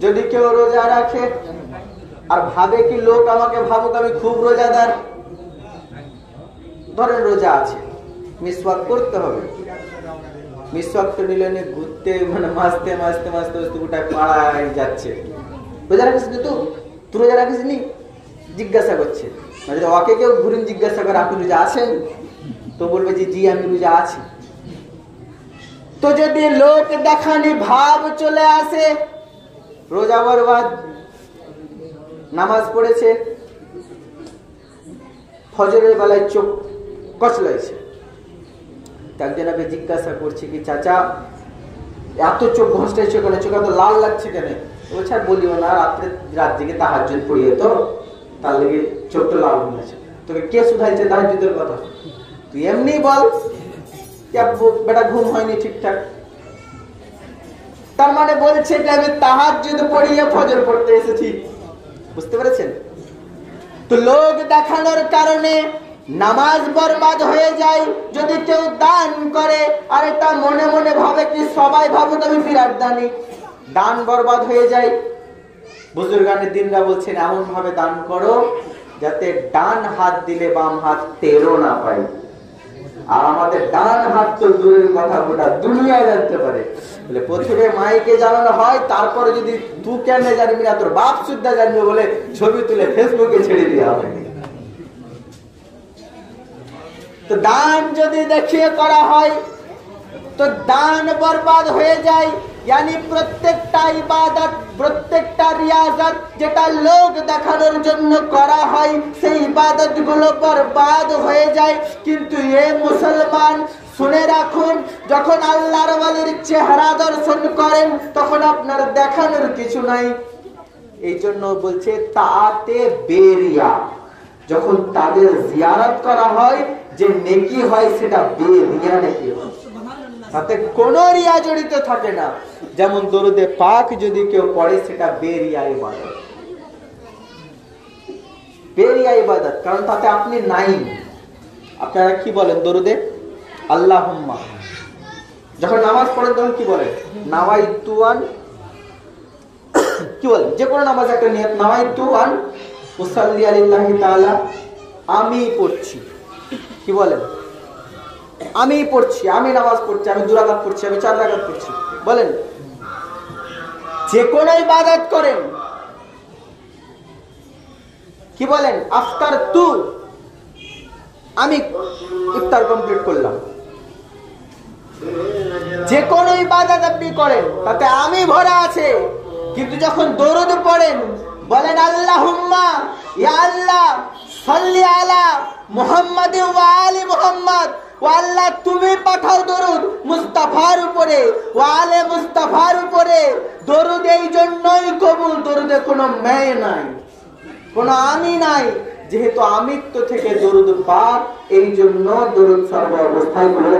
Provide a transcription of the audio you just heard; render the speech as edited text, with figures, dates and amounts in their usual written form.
যদি কেউ রোজা রাখে আর ভাবে কি লোক আমাকে ভাবুক আমি খুব রোজাদার, ধরেন রোজা আছে, মিসওয়াক করতে হবে, মিসওয়াক তো নিলে ঘুরতে মানে মাসতে মাসতে মাসতে মাসতে গোটায় পাড়ায় যাচ্ছে, রোজা রাখিস নি তো, তুই রোজা রাখিস নি, জিজ্ঞাসা করছে। মানে ওকে কেউ ঘুরিন জিজ্ঞাসা করে আপনি রোজা আছেন, তো বলবে যে জি আমি রোজা আছি। তো যদি লোক দেখানি ভাব চলে আসে, রোজা বরবাদ। নামাজ পড়েছে, ফজরের বেলায় চোখ কচলাইছে, একজনকে জিজ্ঞাসা করছে কি চাচা এত চোখ ঘষটাইছে কেন, চোখ এত লাল লাগছে কেন? বলছে আর বলিও না, রাত দিকে তাহাজ্জুদ পড়িয়ে তো তার লেগে চোখটা লাল হয়েছে। তোকে কে শুধাইছে তাহাজ্জুদের কথা? তুই এমনি বল বেটা ঘুম হয়নি ঠিকঠাক। তার মানে বলছে যে আমি তাহাজ্জুদ পড়িয়ে ফজর পড়তে এসেছি। বুঝতে পেরেছেন? তো লোক দেখানোর কারণে নামাজ বরবাদ হয়ে যায়। যদি কেউ দান করে আর এটা মনে মনে ভাবে কি সবাই ভাবুক আমি বিরাট দানি, দান বরবাদ হয়ে যায়। বুজুর্গানের দিনরা বলছেন এমন ভাবে দান করো যাতে ডান হাত দিলে বাম হাত টেরও না পায়। আর আমাদের ডান হাত তো দূরের কথা, গোটা দুনিয়ায় জানতে পারে। প্রথমে মাইকে জানানো হয়, তারপরে যদি তুই কেন জানবি না তোর বাপ সুদ্ধা জানবে বলে ছবি তুলে ফেসবুকে ছেড়ে দেওয়া হবে। তো দান যদি দেখিয়ে করা হয় তো দান বরবাদ হয়ে যায়। यानी প্রত্যেকটা ইবাদত, প্রত্যেকটা রিয়াজত যেটা লোক দেখানোর জন্য করা হয় সেই ইবাদত গুলো বরবাদ হয়ে যায়। কিন্তু এ মুসলমান শুনে রাখুন, যখন আল্লাহর ওয়ালির চেহারা দর্শন করেন তখন আপনার দেখানোর কিছু নাই। এই জন্য বলছে তাতে বেরিয়া, যখন তাদের জিয়ারত করা হয় যে নেকি হয় সেটা বেরিয়া নেকি হয়, তাতে কোনো রিয়া জড়িত থাকে না। যেমন দরুদে পাক যদি কেউ পড়ে সেটা বেরিয়া ইবাদত, বেরিয়া ইবাদত, কারণ তাতে আপনি নাই। আপনারা কি বলেন দরুদে? আল্লাহুম্মা। যখন নামাজ পড়েন তখন কি বলেন? নাওয়াইতু আন, কি বলেন? যে কোনো নামাজ একটা নিয়ত, নাওয়াইতু আন উসাল্লি আলিল্লাহি তাআলা, আমি পড়ছি। কি বলেন? আমি পড়ছি, আমি নামাজ পড়ছি, আমি 2 রাকাত পড়ছি, আমি 4 রাকাত পড়ছি। বলেন যে কোনো ইবাদত করেন কি বলেন? আফতার তু, আমি ইফতার কমপ্লিট করলাম। যে কোনো ইবাদত আপনি করেন তাতে আমি ভরা আছে। কিন্তু যখন দরুদ পড়েন বলেন আল্লাহুম্মা, ইয়া আল্লাহ সাল্লি আলা মুহাম্মাদ ওয়া আলি মুহাম্মাদ, ও আল্লাহ তুমি পাঠাও দরুদ মুস্তাফার উপরে, ও আলে মুস্তাফার উপরে। দরুদ এই জন্যই কবুল, দরুদে কোনো মেয়ে নাই, কোনো আমি নাই। যেহেতু আমিত্ব থেকে দরুদ পাক, এই জন্য দরুদ সর্ব অবস্থায়